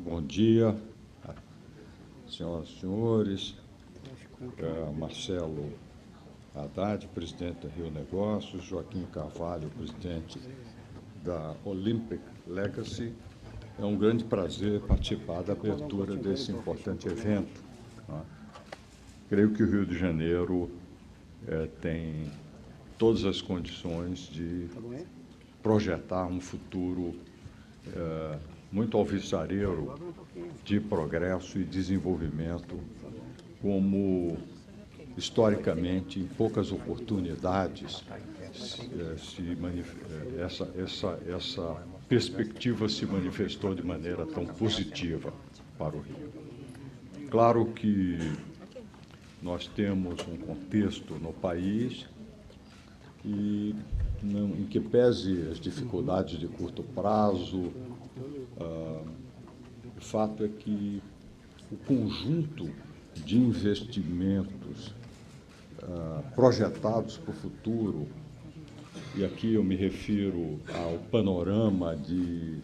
Bom dia, senhoras e senhores. Marcelo Haddad, presidente da Rio Negócios, Joaquim Carvalho, presidente da Olympic Legacy. É um grande prazer participar da abertura desse importante evento. Creio que o Rio de Janeiro tem todas as condições de projetar um futuro muito alvissareiro de progresso e desenvolvimento, como historicamente, em poucas oportunidades, essa perspectiva se manifestou de maneira tão positiva para o Rio. Claro que nós temos um contexto no país e, em que pese as dificuldades de curto prazo, o fato é que o conjunto de investimentos projetados para o futuro, e aqui eu me refiro ao panorama de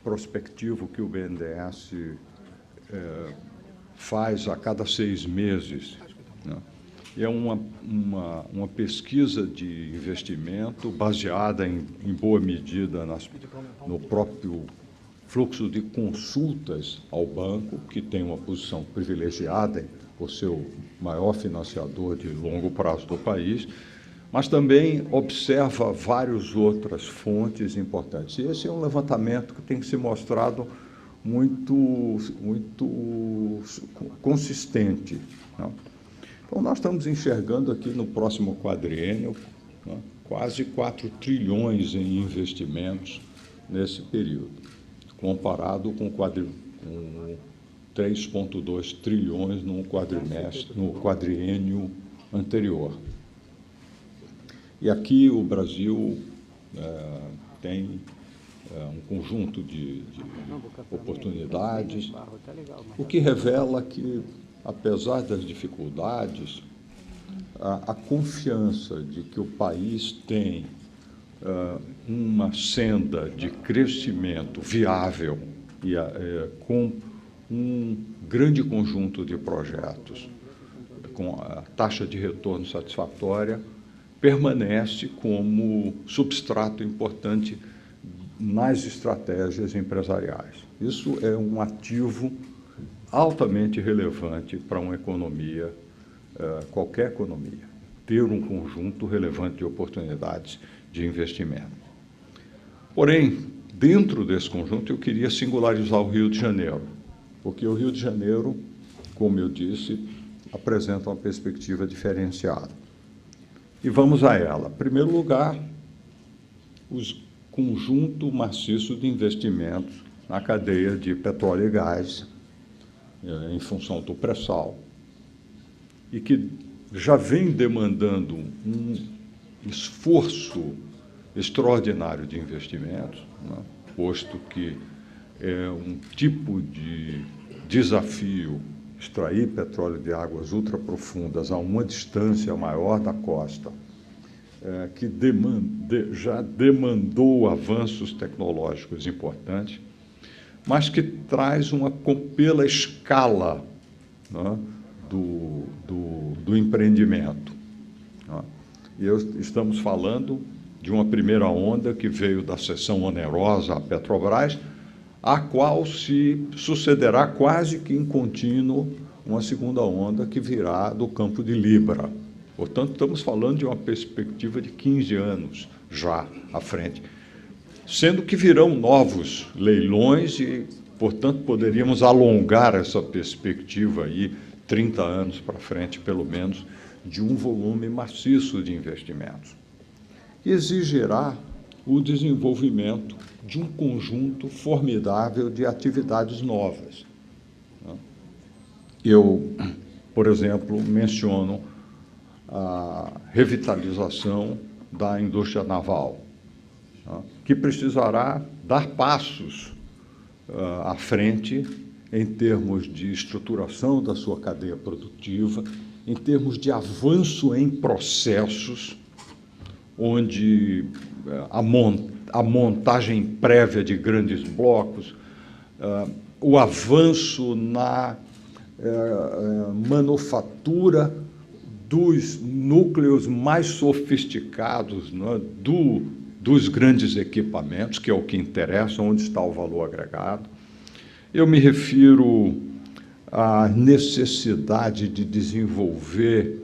prospectivo que o BNDES faz a cada 6 meses, né? É uma pesquisa de investimento baseada, em boa medida, no próprio fluxo de consultas ao banco, que tem uma posição privilegiada por ser o maior financiador de longo prazo do país, mas também observa várias outras fontes importantes. E esse é um levantamento que tem que ser mostrado muito consistente, né? Então, nós estamos enxergando aqui no próximo quadriênio, né, quase 4 trilhões em investimentos nesse período, comparado com 3,2 trilhões no quadriênio anterior. E aqui o Brasil tem um conjunto de oportunidades, o que revela que, apesar das dificuldades, a confiança de que o país tem uma senda de crescimento viável e com um grande conjunto de projetos, com a taxa de retorno satisfatória, permanece como substrato importante nas estratégias empresariais. Isso é um ativo altamente relevante para uma economia, qualquer economia, ter um conjunto relevante de oportunidades de investimento. Porém, dentro desse conjunto, eu queria singularizar o Rio de Janeiro, porque o Rio de Janeiro, como eu disse, apresenta uma perspectiva diferenciada. E vamos a ela. Em primeiro lugar, o conjunto maciço de investimentos na cadeia de petróleo e gás, em função do pré-sal, e que já vem demandando um esforço extraordinário de investimentos, né? Posto que é um tipo de desafio extrair petróleo de águas ultraprofundas a uma distância maior da costa, que já demandou avanços tecnológicos importantes, mas que traz pela escala, né, do empreendimento, né? E estamos falando de uma primeira onda que veio da cessão onerosa à Petrobras, a qual se sucederá quase que em contínuo uma segunda onda que virá do campo de Libra. Portanto, estamos falando de uma perspectiva de 15 anos já à frente, sendo que virão novos leilões e, portanto, poderíamos alongar essa perspectiva aí 30 anos para frente, pelo menos, de um volume maciço de investimentos. Exigirá o desenvolvimento de um conjunto formidável de atividades novas. Eu, por exemplo, menciono a revitalização da indústria naval, que precisará dar passos à frente em termos de estruturação da sua cadeia produtiva, em termos de avanço em processos, onde a montagem prévia de grandes blocos, o avanço na manufatura dos núcleos mais sofisticados, né, dos grandes equipamentos, que é o que interessa, onde está o valor agregado. Eu me refiro à necessidade de desenvolver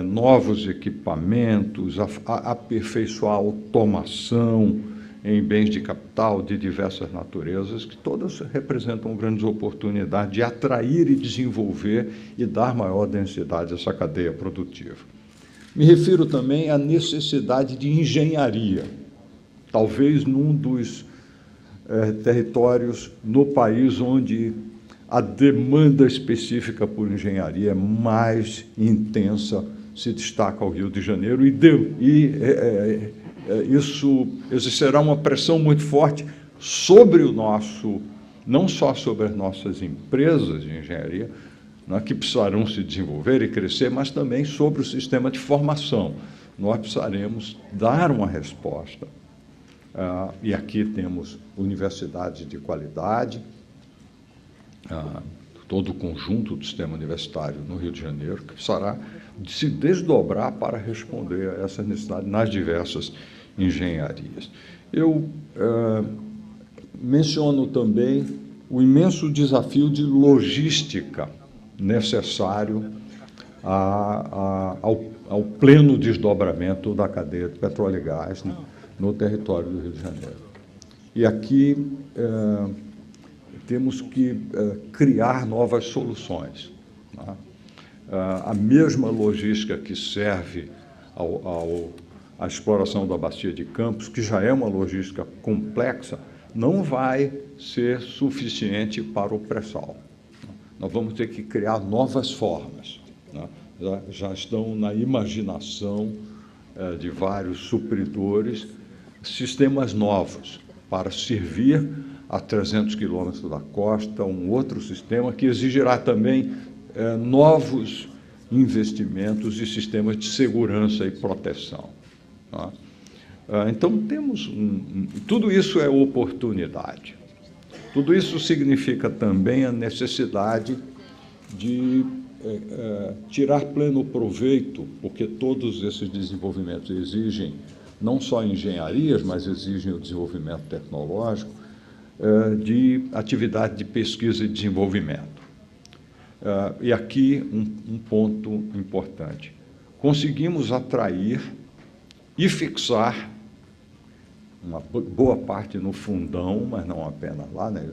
novos equipamentos, aperfeiçoar a automação em bens de capital de diversas naturezas, que todas representam grandes oportunidades de atrair e desenvolver e dar maior densidade a essa cadeia produtiva. Me refiro também à necessidade de engenharia, talvez num dos territórios no país onde a demanda específica por engenharia mais intensa se destaca o Rio de Janeiro isso exercerá uma pressão muito forte sobre o nosso, não só sobre as nossas empresas de engenharia, né, que precisarão se desenvolver e crescer, mas também sobre o sistema de formação. Nós precisaremos dar uma resposta. E aqui temos universidades de qualidade, todo o conjunto do sistema universitário no Rio de Janeiro, que precisará se desdobrar para responder a essa necessidade nas diversas engenharias. Eu menciono também o imenso desafio de logística necessário ao pleno desdobramento da cadeia de petróleo e gás no território do Rio de Janeiro. E aqui temos que criar novas soluções, né? A mesma logística que serve à exploração da Bacia de Campos, que já é uma logística complexa, não vai ser suficiente para o pré-sal. Nós vamos ter que criar novas formas, né? Já estão na imaginação de vários supridores sistemas novos para servir a 300 quilômetros da costa, um outro sistema que exigirá também novos investimentos e sistemas de segurança e proteção. Tá? Então, temos tudo isso é oportunidade. Tudo isso significa também a necessidade de tirar pleno proveito, porque todos esses desenvolvimentos exigem não só engenharias, mas exigem o desenvolvimento tecnológico, de atividade de pesquisa e desenvolvimento. E aqui um ponto importante. Conseguimos atrair e fixar uma boa parte no fundão, mas não apenas lá, né,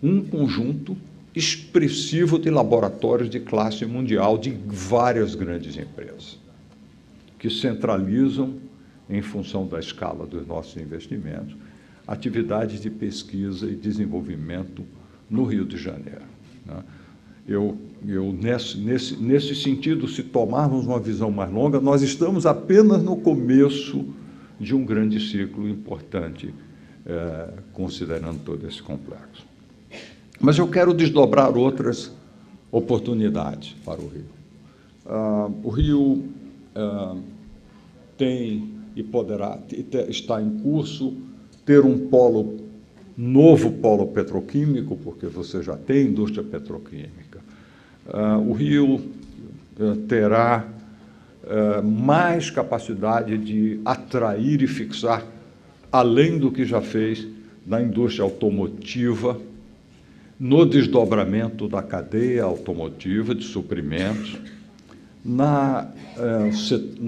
um conjunto expressivo de laboratórios de classe mundial de várias grandes empresas, que centralizam, em função da escala dos nossos investimentos, atividades de pesquisa e desenvolvimento no Rio de Janeiro, né? Nesse sentido, se tomarmos uma visão mais longa, nós estamos apenas no começo de um grande ciclo importante, considerando todo esse complexo. Mas eu quero desdobrar outras oportunidades para o Rio. O Rio tem e poderá, está em curso, ter um novo polo petroquímico, porque você já tem indústria petroquímica. O Rio terá mais capacidade de atrair e fixar, além do que já fez na indústria automotiva, no desdobramento da cadeia automotiva de suprimentos, na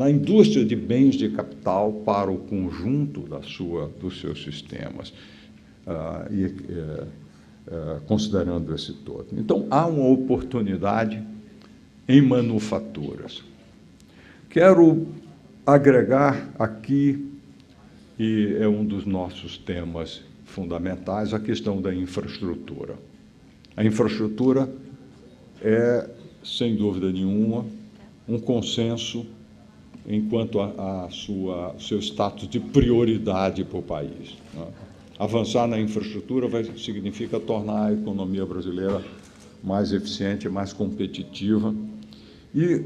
indústria de bens de capital para o conjunto dos seus sistemas, considerando esse todo. Então, há uma oportunidade em manufaturas. Quero agregar aqui, e é um dos nossos temas fundamentais, a questão da infraestrutura. A infraestrutura é, sem dúvida nenhuma, um consenso enquanto seu status de prioridade para o país, né? Avançar na infraestrutura significa tornar a economia brasileira mais eficiente, mais competitiva e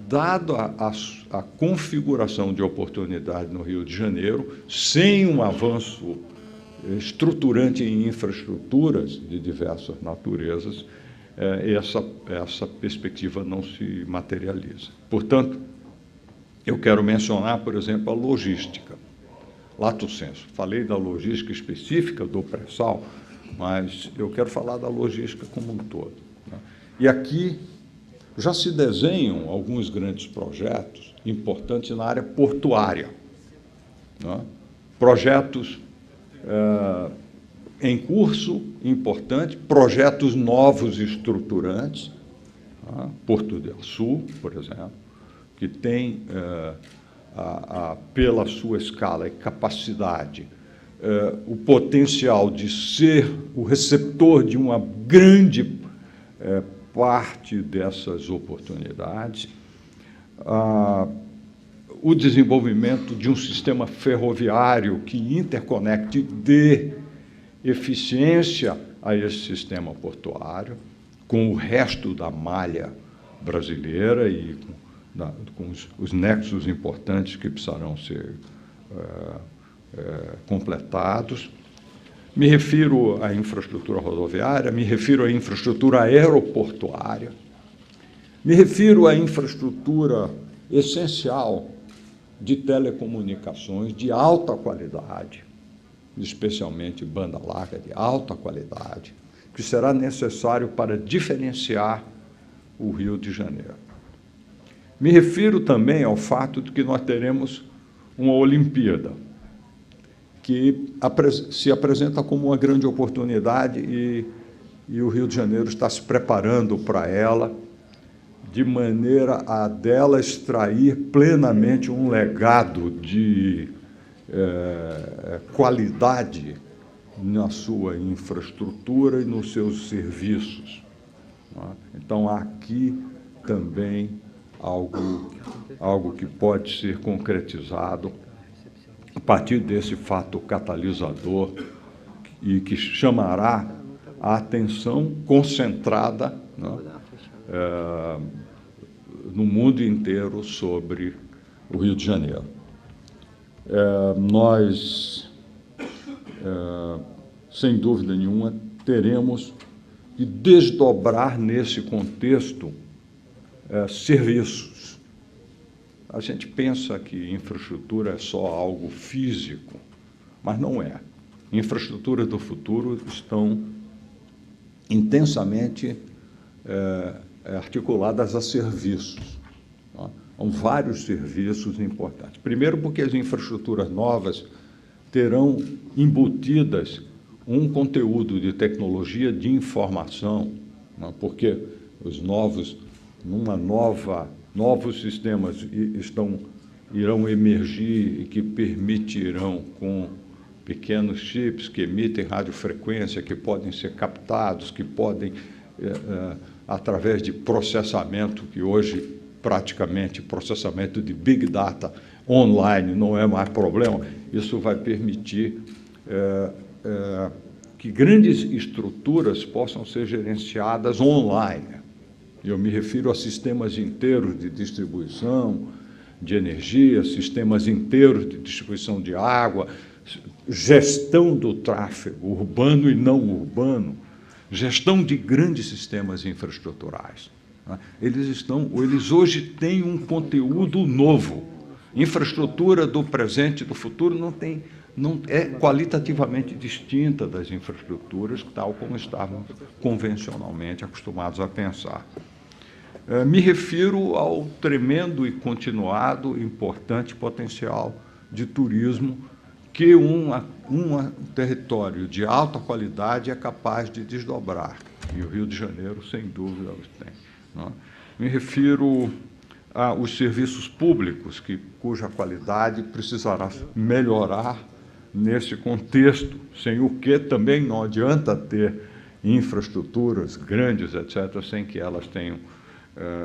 dado a configuração de oportunidade no Rio de Janeiro, sem um avanço estruturante em infraestruturas de diversas naturezas, essa perspectiva não se materializa. Portanto, eu quero mencionar, por exemplo, a logística. Lato sensu, falei da logística específica do pré-sal, mas eu quero falar da logística como um todo, né? E aqui já se desenham alguns grandes projetos importantes na área portuária, né? Projetos em curso, importante, projetos novos e estruturantes, né? Porto de Açu, por exemplo, que tem, pela sua escala e capacidade, o potencial de ser o receptor de uma grande parte dessas oportunidades, o desenvolvimento de um sistema ferroviário que interconecte de eficiência a esse sistema portuário com o resto da malha brasileira e com os nexos importantes que precisarão ser completados. Me refiro à infraestrutura rodoviária, me refiro à infraestrutura aeroportuária, me refiro à infraestrutura essencial de telecomunicações de alta qualidade, especialmente banda larga de alta qualidade, que será necessário para diferenciar o Rio de Janeiro. Me refiro também ao fato de que nós teremos uma Olimpíada, que se apresenta como uma grande oportunidade e o Rio de Janeiro está se preparando para ela, de maneira a dela extrair plenamente um legado de qualidade na sua infraestrutura e nos seus serviços. Então, há aqui também algo que pode ser concretizado a partir desse fato catalisador e que chamará a atenção concentrada, né, no mundo inteiro sobre o Rio de Janeiro. Nós, sem dúvida nenhuma, teremos de desdobrar nesse contexto serviços. A gente pensa que infraestrutura é só algo físico, mas não é. Infraestruturas do futuro estão intensamente articuladas a serviços. Tá? São vários serviços importantes. Primeiro, porque as infraestruturas novas terão embutidas um conteúdo de tecnologia de informação, né? Porque os novos sistemas irão emergir e que permitirão, com pequenos chips que emitem radiofrequência, que podem ser captados, que podem, através de processamento, que hoje praticamente processamento de Big Data online não é mais problema, isso vai permitir que grandes estruturas possam ser gerenciadas online. Eu me refiro a sistemas inteiros de distribuição de energia, sistemas inteiros de distribuição de água, gestão do tráfego urbano e não urbano, gestão de grandes sistemas infraestruturais. Eles hoje têm um conteúdo novo. Infraestrutura do presente e do futuro não é qualitativamente distinta das infraestruturas, tal como estavam convencionalmente acostumados a pensar. Me refiro ao tremendo e continuado importante potencial de turismo que um território de alta qualidade é capaz de desdobrar. E o Rio de Janeiro, sem dúvida, os tem. Não é? Me refiro aos serviços públicos, cuja qualidade precisará melhorar nesse contexto, sem o que também não adianta ter infraestruturas grandes, etc., sem que elas tenham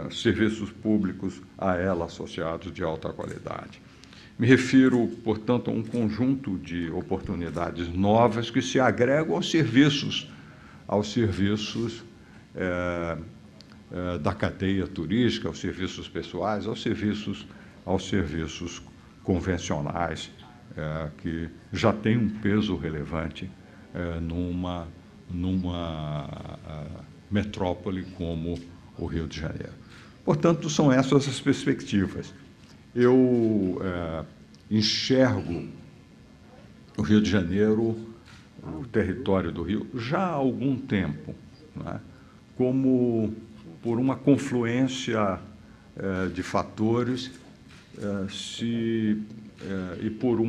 serviços públicos a ela associados de alta qualidade. Me refiro, portanto, a um conjunto de oportunidades novas que se agregam aos serviços da cadeia turística, aos serviços pessoais, aos serviços convencionais, que já têm um peso relevante numa metrópole como o Rio de Janeiro. Portanto, são essas as perspectivas. Eu enxergo o Rio de Janeiro, o território do Rio, já há algum tempo, né, como por uma confluência de fatores e por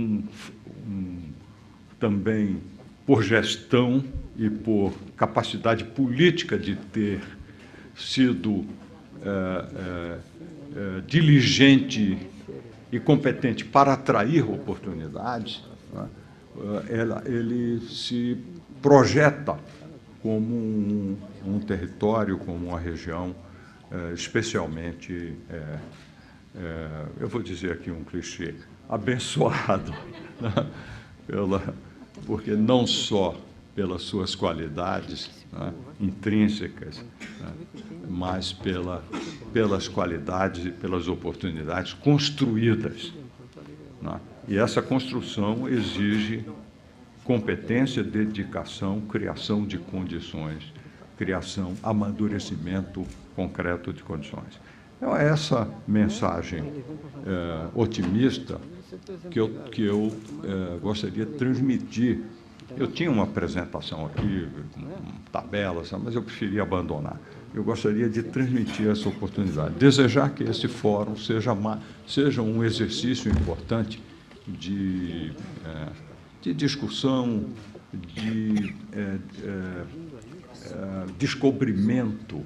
também por gestão e por capacidade política de ter sido diligente e competente para atrair oportunidades, né, ele se projeta como um território, como uma região especialmente, eu vou dizer aqui um clichê, abençoado, né, porque não só pelas suas qualidades, né, intrínsecas, né, mas pelas qualidades e pelas oportunidades construídas, né? E essa construção exige competência, dedicação, criação de condições, amadurecimento concreto de condições. Então, é essa mensagem otimista que eu gostaria de transmitir. Eu tinha uma apresentação aqui, tabelas, mas eu preferi abandonar. Eu gostaria de transmitir essa oportunidade, desejar que esse fórum seja um exercício importante de discussão, de descobrimento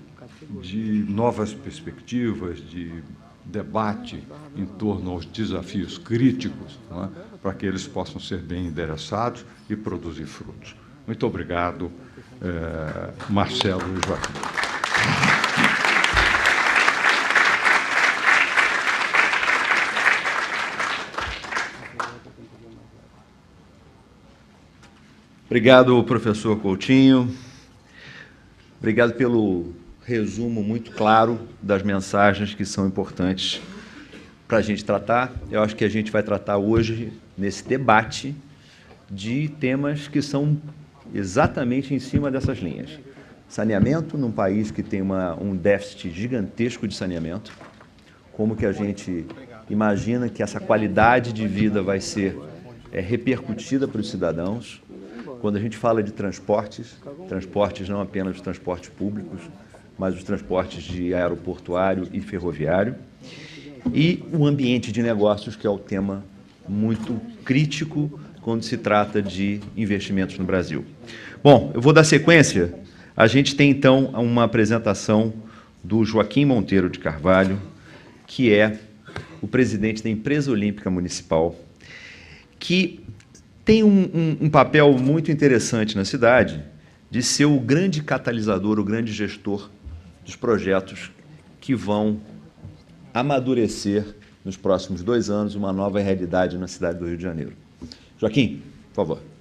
de novas perspectivas, de debate em torno aos desafios críticos, não é? Para que eles possam ser bem endereçados e produzir frutos. Muito obrigado, Marcelo e Joaquim. Obrigado, professor Coutinho. Obrigado pelo resumo muito claro das mensagens que são importantes para a gente tratar. Eu acho que a gente vai tratar hoje, nesse debate, de temas que são exatamente em cima dessas linhas. Saneamento, num país que tem um déficit gigantesco de saneamento. Como que a gente imagina que essa qualidade de vida vai ser repercutida para os cidadãos? Quando a gente fala de transportes não apenas os transportes públicos, mas os transportes de aeroportuário e ferroviário, e o ambiente de negócios, que é o tema muito crítico quando se trata de investimentos no Brasil. Bom, eu vou dar sequência. A gente tem, então, uma apresentação do Joaquim Monteiro de Carvalho, que é o presidente da Empresa Olímpica Municipal, que tem um papel muito interessante na cidade de ser o grande catalisador, o grande gestor dos projetos que vão amadurecer nos próximos 2 anos uma nova realidade na cidade do Rio de Janeiro. Joaquim, por favor.